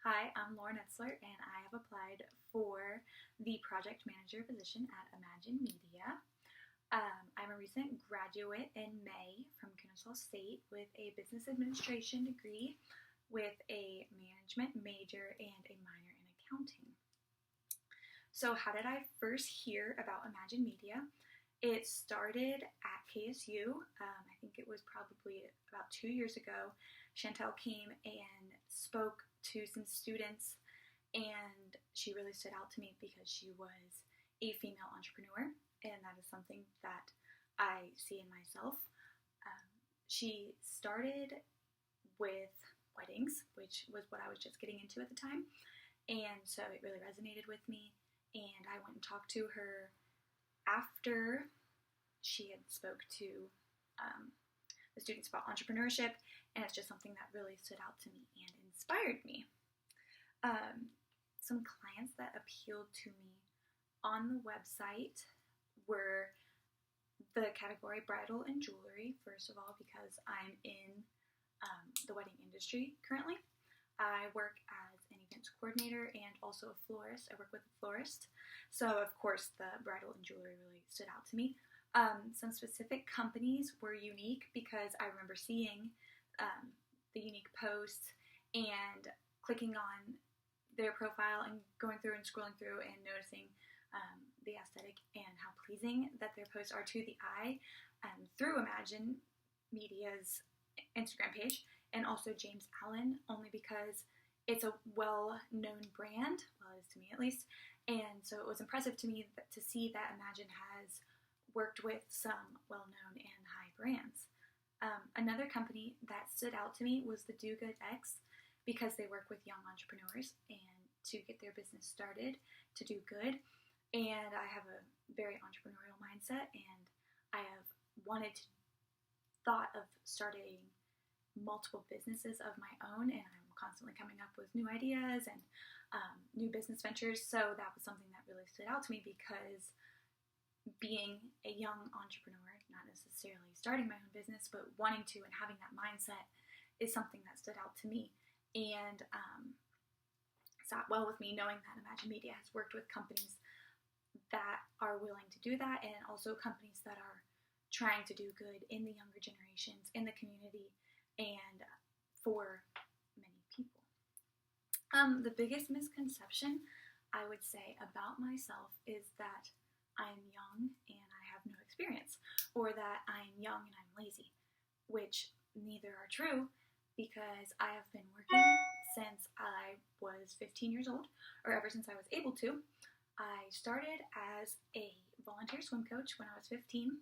Hi, I'm Lauren Etzler, and I have applied for the project manager position at Imagine Media. I'm a recent graduate in May from Kennesaw State with a business administration degree with a management major and a minor in accounting. So how did I first hear about Imagine Media? It started at KSU. I think it was probably about 2 years ago. Chantel came and spoke to some students, and she really stood out to me because she was a female entrepreneur, and that is something that I see in myself. She started with weddings, which was what I was just getting into at the time, and so it really resonated with me, and I went and talked to her after she had spoke to the students about entrepreneurship, and it's just something that really stood out to me and inspired me. Some clients that appealed to me on the website were the category bridal and jewelry, first of all, because I'm in the wedding industry currently. I work as an events coordinator and also a florist. I work with a florist. So, of course, the bridal and jewelry really stood out to me. Some specific companies were unique because I remember seeing the unique posts and clicking on their profile and going through and scrolling through and noticing the aesthetic and how pleasing that their posts are to the eye through Imagine Media's Instagram page, and also James Allen, only because it's a well-known brand, well, it is to me at least, and so it was impressive to me to see that Imagine has worked with some well-known and high brands. Another company that stood out to me was the Do Good X, because they work with young entrepreneurs and to get their business started, to do good. And I have a very entrepreneurial mindset, and I have thought of starting multiple businesses of my own, and I'm constantly coming up with new ideas and new business ventures. So that was something that really stood out to me, because being a young entrepreneur, not necessarily starting my own business, but wanting to and having that mindset is something that stood out to me. And sat well with me knowing that Imagine Media has worked with companies that are willing to do that, and also companies that are trying to do good in the younger generations, in the community, and for many people. The biggest misconception I would say about myself is that I'm young and I have no experience, or that I'm young and I'm lazy, which neither are true, because I have been working since I was 15 years old, or ever since I was able to. I started as a volunteer swim coach when I was 15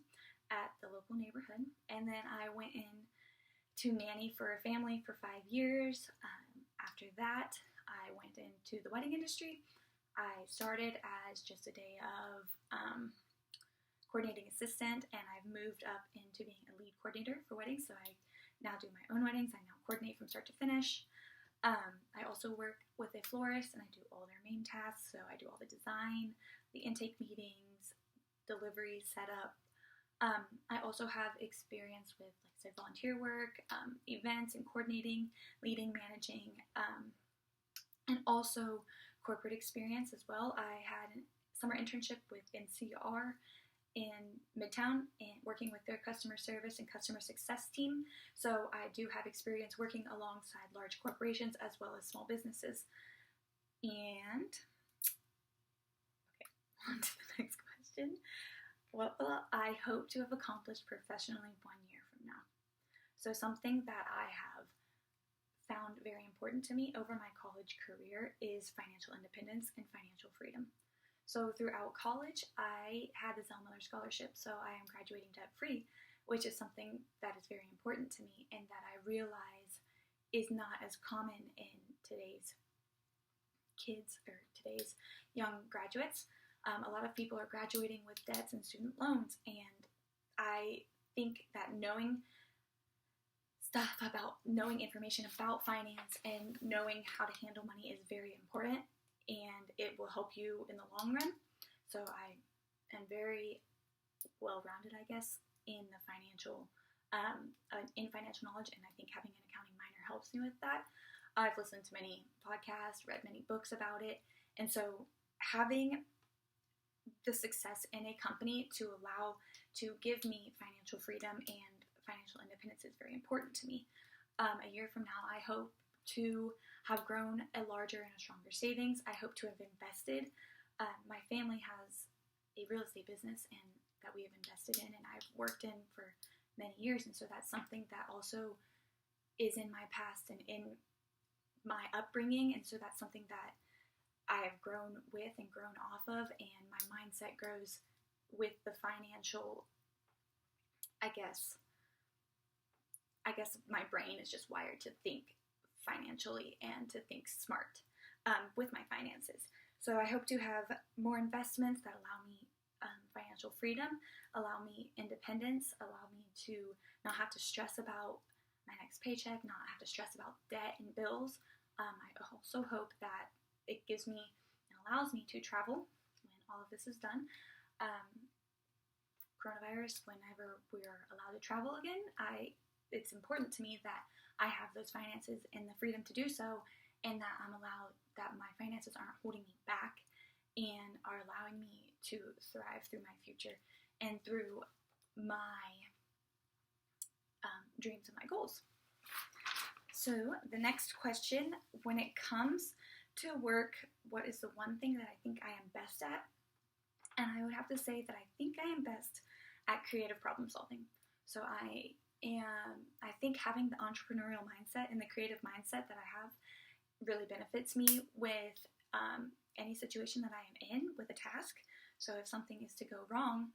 at the local neighborhood, and then I went in to nanny for a family for 5 years. After that, I went into the wedding industry. I started as just a day of coordinating assistant, and I've moved up into being a lead coordinator for weddings, so I now do my own weddings. I now coordinate from start to finish. I also work with a florist, and I do all their main tasks, so I do all the design, the intake meetings, delivery, setup. I also have experience with, like I said, volunteer work, events and coordinating, leading, managing, and also corporate experience as well. I had a summer internship with NCR in Midtown and working with their customer service and customer success team. So I do have experience working alongside large corporations as well as small businesses. And, okay, on to the next question. What will I hope to have accomplished professionally 1 year from now? So something that I have found very important to me over my college career is financial independence and financial freedom. So throughout college, I had the Zell-Miller Scholarship, so I am graduating debt-free, which is something that is very important to me and that I realize is not as common in today's kids or today's young graduates. A lot of people are graduating with debts and student loans, and I think that knowing information about finance and knowing how to handle money is very important, and it will help you in the long run. So I am very well-rounded, I guess, in the financial knowledge, and I think having an accounting minor helps me with that. I've listened to many podcasts, read many books about it, and so having the success in a company to give me financial freedom and financial independence is very important to me. A year from now, I hope to have grown a larger and a stronger savings. I hope to have invested. My family has a real estate business and that we have invested in and I've worked in for many years, and so that's something that also is in my past and in my upbringing, and so that's something that I have grown with and grown off of, and my mindset grows with the financial, I guess my brain is just wired to think financially and to think smart with my finances. So I hope to have more investments that allow me financial freedom, allow me independence, allow me to not have to stress about my next paycheck, not have to stress about debt and bills. I also hope that it gives me and allows me to travel when all of this is done. Coronavirus, whenever we're allowed to travel again, it's important to me that I have those finances and the freedom to do so, and that that my finances aren't holding me back and are allowing me to thrive through my future and through my dreams and my goals. So the next question, when it comes to work, what is the one thing that I think I am best at? And I would have to say that I think I am best at creative problem solving. So I think having the entrepreneurial mindset and the creative mindset that I have really benefits me with any situation that I am in with a task. So if something is to go wrong,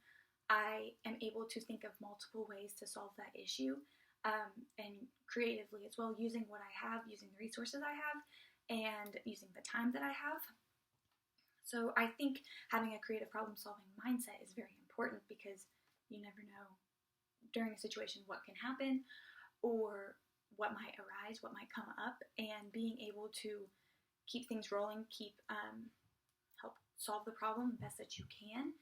I am able to think of multiple ways to solve that issue, and creatively as well, using what I have, using the resources I have, and using the time that I have. So I think having a creative problem solving mindset is very important, because you never know during a situation what can happen or what might arise, what might come up, and being able to keep things rolling, help solve the problem the best that you can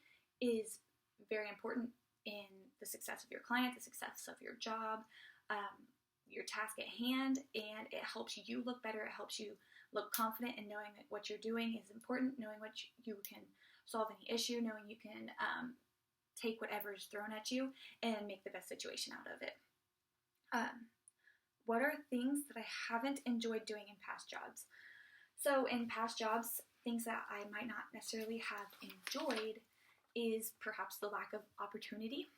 is very important in the success of your client, the success of your job, your task at hand, and it helps you look better. It helps you look confident in knowing that what you're doing is important, knowing what you can solve any issue, knowing you can take whatever is thrown at you and make the best situation out of it. What are things that I haven't enjoyed doing in past jobs? So in past jobs, things that I might not necessarily have enjoyed is perhaps the lack of opportunity.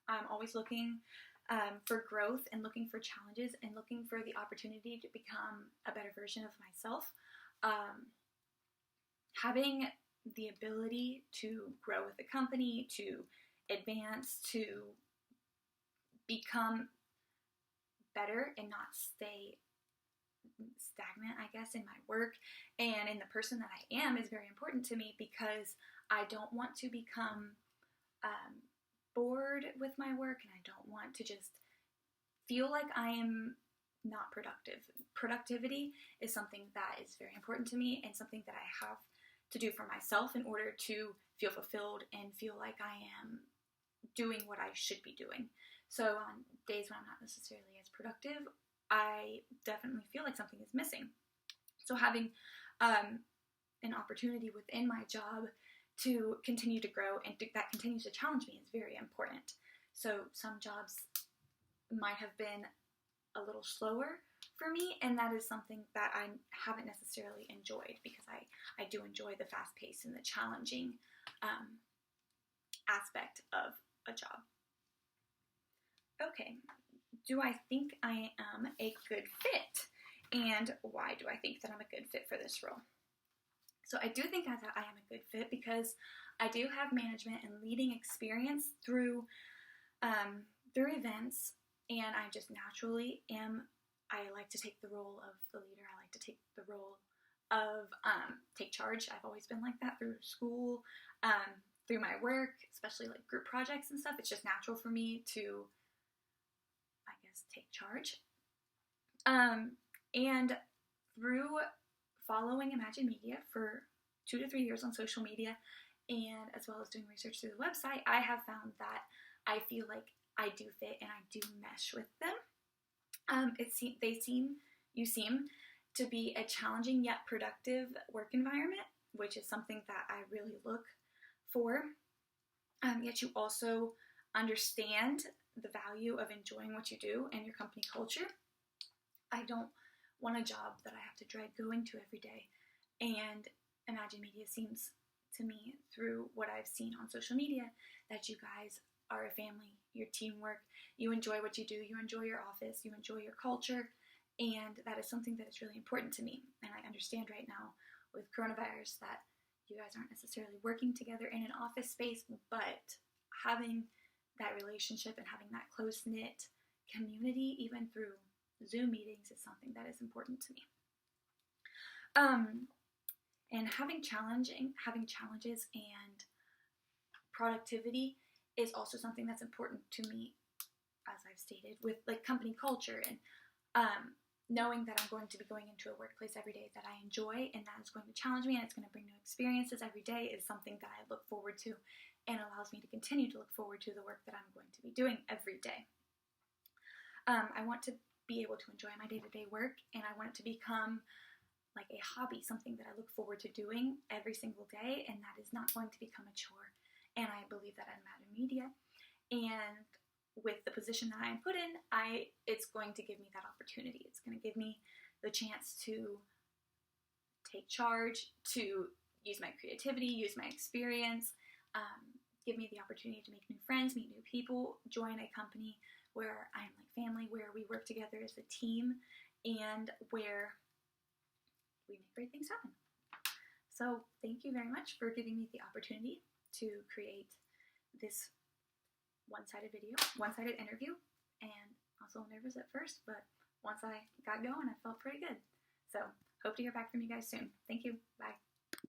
I'm always looking for growth and looking for challenges and looking for the opportunity to become a better version of myself. Having the ability to grow with the company, to advance, to become better and not stay stagnant, I guess, in my work and in the person that I am is very important to me, because I don't want to become bored with my work, and I don't want to just feel like I am not productive. Productivity is something that is very important to me and something that I have to do for myself in order to feel fulfilled and feel like I am doing what I should be doing. So on days when I'm not necessarily as productive, I definitely feel like something is missing. So having an opportunity within my job to continue to grow and that continues to challenge me is very important. So some jobs might have been a little slower for me, and that is something that I haven't necessarily enjoyed, because I do enjoy the fast pace and the challenging aspect of a job. Okay, do I think I am a good fit? And why do I think that I'm a good fit for this role? So I do think that I am a good fit because I do have management and leading experience through events, and I just naturally am. I like to take the role of the leader. I like to take the role of take charge. I've always been like that through school, through my work, especially like group projects and stuff. It's just natural for me to, I guess, take charge. And through following Imagine Media for 2 to 3 years on social media, and as well as doing research through the website, I have found that I feel like I do fit and I do mesh with them. You seem to be a challenging yet productive work environment, which is something that I really look for. Yet you also understand the value of enjoying what you do and your company culture. I don't want a job that I have to dread going to every day. And Imagine Media seems to me, through what I've seen on social media, that you guys are a family, your teamwork, you enjoy what you do, you enjoy your office, you enjoy your culture, and that is something that is really important to me. And I understand right now with coronavirus that you guys aren't necessarily working together in an office space, but having that relationship and having that close-knit community, even through Zoom meetings, is something that is important to me. And having challenges and productivity is also something that's important to me, as I've stated, with like company culture and knowing that I'm going to be going into a workplace every day that I enjoy and that is going to challenge me and it's going to bring new experiences every day is something that I look forward to and allows me to continue to look forward to the work that I'm going to be doing every day. I want to be able to enjoy my day-to-day work, and I want it to become like a hobby, something that I look forward to doing every single day, and that is not going to become a chore. And I believe that at Imagine Media, and with the position that I am put in, it's going to give me that opportunity. It's going to give me the chance to take charge, to use my creativity, use my experience, give me the opportunity to make new friends, meet new people, join a company where I'm like family, where we work together as a team, and where we make great things happen. So thank you very much for giving me the opportunity to create this one-sided interview, and also nervous at first, but once I got going, I felt pretty good. So hope to hear back from you guys soon. Thank you. Bye.